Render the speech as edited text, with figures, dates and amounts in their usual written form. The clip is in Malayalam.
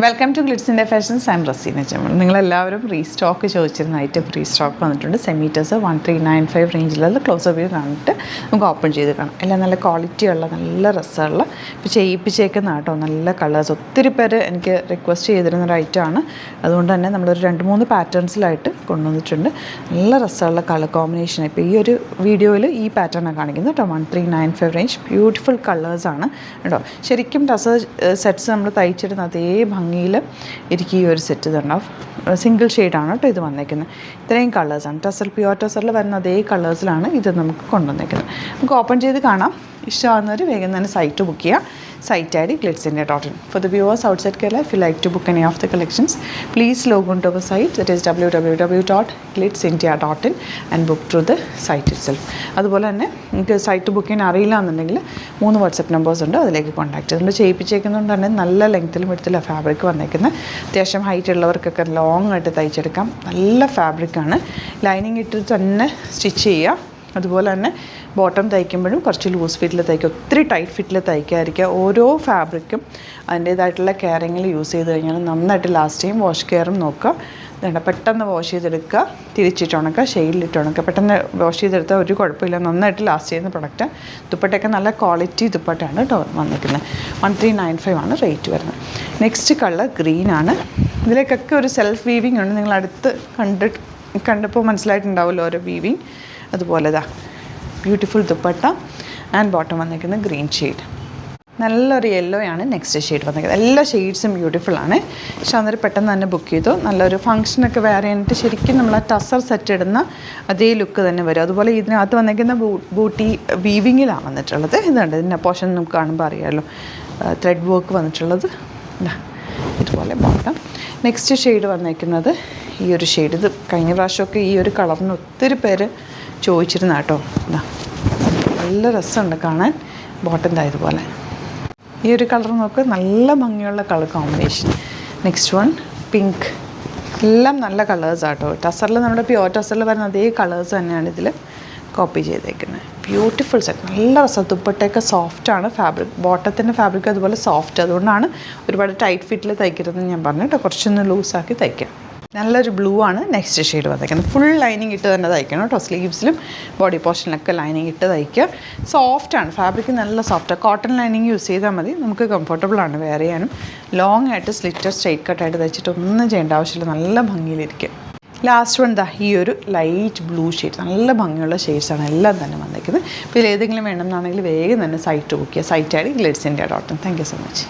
Welcome to Glitz India Fashions. I am Razeena Jamal. നിങ്ങളെല്ലാവരും റീസ്റ്റോക്ക് ചോദിച്ചിരുന്ന ഐറ്റം റീസ്റ്റോക്ക് വന്നിട്ടുണ്ട്. സെമീറ്റേഴ്സ് 1395 റേഞ്ചിലുള്ള ക്ലോസ് വ്യൂ കണ്ടിട്ട് നമുക്ക് ഓപ്പൺ ചെയ്ത് കാണാം. എല്ലാം നല്ല ക്വാളിറ്റിയുള്ള നല്ല രസമുള്ള ഇപ്പോൾ ചെയ്യിപ്പിച്ചേക്കുന്ന കേട്ടോ. നല്ല കളേഴ്സ് ഒത്തിരി പേര് എനിക്ക് റിക്വസ്റ്റ് ചെയ്തിരുന്ന ഒരു ഐറ്റമാണ്. അതുകൊണ്ട് തന്നെ നമ്മളൊരു 2-3 പാറ്റേൺസിലായിട്ട് കൊണ്ടുവന്നിട്ടുണ്ട്. നല്ല രസമുള്ള കളർ കോമ്പിനേഷൻ. ഇപ്പോൾ ഈ ഒരു വീഡിയോയിൽ ഈ പാറ്റേണാണ് കാണിക്കുന്നത് കേട്ടോ. 1395 റേഞ്ച് ബ്യൂട്ടിഫുൾ കളേഴ്സാണ് കേട്ടോ. ശരിക്കും ടസർ സെറ്റ്സ് നമ്മൾ തയ്ച്ചിടുന്ന അതേ ഭംഗിയിൽ എനിക്ക് ഈ ഒരു സെറ്റ് ഇതുണ്ടാവും. സിംഗിൾ ഷെയ്ഡാണ് കേട്ടോ ഇത് വന്നേക്കുന്നത്. ഇത്രയും കളേഴ്സാണ്. ടസർ പ്യുവർ ടസറിൽ വരുന്ന അതേ കളേഴ്സിലാണ് ഇത് നമുക്ക് കൊണ്ടുവന്നേക്കുന്നത്. നമുക്ക് ഓപ്പൺ ചെയ്ത് കാണാം. ഇഷ്ടമാകുന്നവർ വേഗം തന്നെ സൈറ്റ് ബുക്ക് ചെയ്യുക. Site ID glitzindia.in. For the viewers outside Kerala, if you like to book any of the collections, please log on to our site, that is www.glitzindia.in, and book through the site itself. അതുപോലെ തന്നെ നിങ്ങൾക്ക് സൈറ്റ് ബുക്ക് ചെയ്യാൻ അറിയില്ല എന്നുണ്ടെങ്കിൽ 3 വാട്സപ്പ് നമ്പേഴ്സ് ഉണ്ട്, അതിലേക്ക് കോൺടാക്ട് ചെയ്ത്. നമ്മൾ ചെയ്യിപ്പിച്ചേക്കുന്നതുകൊണ്ട് തന്നെ നല്ല ലെങ്ത്തിലും എടുത്തില്ല ഫാബ്രിക് വന്നേക്കുന്നത്. അത്യാവശ്യം ഹൈറ്റ് ഉള്ളവർക്കൊക്കെ ലോങ് ആയിട്ട് തയ്ച്ചെടുക്കാം. നല്ല ഫാബ്രിക്കാണ്. ലൈനിങ് ഇട്ട് തന്നെ സ്റ്റിച്ച് ചെയ്യുക. അതുപോലെ തന്നെ ബോട്ടം തയ്ക്കുമ്പോഴും കുറച്ച് ലൂസ് ഫിറ്റിൽ തയ്ക്കുക, ഒത്തിരി ടൈറ്റ് ഫിറ്റിൽ തയ്ക്കാതിരിക്കുക. ഓരോ ഫാബ്രിക്കും അതിൻ്റേതായിട്ടുള്ള കെയറിങ്ങിൽ യൂസ് ചെയ്ത് കഴിഞ്ഞാൽ നന്നായിട്ട് ലാസ്റ്റ് ചെയ്യും. വാഷ് കെയറും നോക്കുക. ഇതുണ്ട്, പെട്ടെന്ന് വാഷ് ചെയ്തെടുക്കുക, തിരിച്ചിട്ട് ഉണക്കുക, ഷെയ്ഡിലിട്ട് ഉണക്കുക. പെട്ടെന്ന് വാഷ് ചെയ്തെടുത്താൽ ഒരു കുഴപ്പമില്ല, നന്നായിട്ട് ലാസ്റ്റ് ചെയ്യുന്ന പ്രൊഡക്റ്റ്. ദുപ്പട്ടയൊക്കെ നല്ല ക്വാളിറ്റി ദുപ്പട്ടയാണ് കേട്ടോ വന്നിരിക്കുന്നത്. 1395 ആണ് റേറ്റ് വരുന്നത്. Next colour ഗ്രീനാണ്. ഇതിലേക്കൊക്കെ ഒരു സെൽഫ് വീവിങ് ഉണ്ട്. നിങ്ങൾ അടുത്ത് കണ്ടപ്പോൾ മനസ്സിലായിട്ടുണ്ടാവുമല്ലോ ഓരോ വീവിങ്. അതുപോലെ ഇതാ ബ്യൂട്ടിഫുൾ ദുപ്പട്ട ആൻഡ് ബോട്ടം വന്നിരിക്കുന്നത് ഗ്രീൻ ഷെയ്ഡ്. നല്ലൊരു യെല്ലോ ആണ് നെക്സ്റ്റ് ഷെയ്ഡ് വന്നിരിക്കുന്നത്. എല്ലാ ഷെയ്ഡ്സും ബ്യൂട്ടിഫുള്ളാണ്. പക്ഷെ അന്നേരം പെട്ടെന്ന് തന്നെ ബുക്ക് ചെയ്തു. നല്ലൊരു ഫംഗ്ഷനൊക്കെ വേറെ കഴിഞ്ഞിട്ട് ശരിക്കും നമ്മൾ ആ ടസർ സെറ്റ് ഇടുന്ന അതേ ലുക്ക് തന്നെ വരും. അതുപോലെ ഇതിനകത്ത് വന്നിരിക്കുന്ന ബൂട്ടി വീവിങ്ങിലാണ് വന്നിട്ടുള്ളത്. ഇതുണ്ട്, ഇതിൻ്റെ പോർഷൻ നമുക്ക് കാണുമ്പോൾ അറിയാമല്ലോ, ത്രെഡ് വർക്ക് വന്നിട്ടുള്ളത്. ഇതുപോലെ ബോട്ടം. നെക്സ്റ്റ് ഷെയ്ഡ് വന്നിരിക്കുന്നത് ഈ ഒരു ഷെയ്ഡ്. ഇത് കഴിഞ്ഞ പ്രാവശ്യമൊക്കെ ഈ ഒരു കളറിന് ഒത്തിരി പേര് ചോദിച്ചിരുന്ന കേട്ടോ. ഇതാ നല്ല രസമുണ്ട് കാണാൻ. ബോട്ടം ഇതുപോലെ ഈ ഒരു കളർ നോക്ക്, നല്ല ഭംഗിയുള്ള colour combination. Next one pink. എല്ലാം നല്ല കളേഴ്സാണ് കേട്ടോ. ടസറിൽ നമ്മുടെ പ്യുവർ ടസറിൽ വരുന്ന അതേ കളേഴ്സ് തന്നെയാണ് ഇതിൽ കോപ്പി ചെയ്തേക്കുന്നത്. Beautiful set. നല്ല രസം. ദുപ്പട്ടയൊക്കെ സോഫ്റ്റാണ് ഫാബ്രിക്. ബോട്ടത്തിൻ്റെ ഫാബ്രിക് അതുപോലെ സോഫ്റ്റ്. അതുകൊണ്ടാണ് ഒരുപാട് ടൈറ്റ് ഫിറ്റിൽ തയ്ക്കരുതെന്ന് ഞാൻ പറഞ്ഞു കേട്ടോ. കുറച്ചൊന്ന് ലൂസാക്കി തയ്ക്കാം. നല്ലൊരു ബ്ലൂ ആണ് നെക്സ്റ്റ് ഷെയ്ഡ് വന്നേക്കുന്നത്. ഫുൾ ലൈനിങ് ഇട്ട് തന്നെ തയ്ക്കണം കേട്ടോ. സ്ലീവ്സിലും ബോഡി പോർഷനിലൊക്കെ ലൈനിങ് ഇട്ട് തയ്ക്കുക. സോഫ്റ്റാണ് ഫാബ്രിക്, നല്ല സോഫ്റ്റാണ്. കോട്ടൺ ലൈനിങ് യൂസ് ചെയ്താൽ മതി. നമുക്ക് കംഫർട്ടബിളാണ് വെയർ ചെയ്യാനും. ലോങ് ആയിട്ട് സ്ലിറ്റർ സ്ട്രെയിറ്റ് കട്ടായിട്ട് തയ്ച്ചിട്ട് ഒന്നും ചെയ്യേണ്ട ആവശ്യമില്ല. നല്ല ഭംഗിയിലിരിക്കും. ലാസ്റ്റ് വൺ ഈ ഒരു ലൈറ്റ് ബ്ലൂ ഷെയ്ഡ്. നല്ല ഭംഗിയുള്ള ഷെയ്ഡ്സാണ് എല്ലാം തന്നെ വന്നിരിക്കുന്നത്. ഇപ്പോൾ ഇതിലേതെങ്കിലും വേണമെന്നാണെങ്കിൽ വേഗം തന്നെ സൈറ്റ് ബുക്ക് ചെയ്യുക. Site ID glitzindia.in. Thank you so much.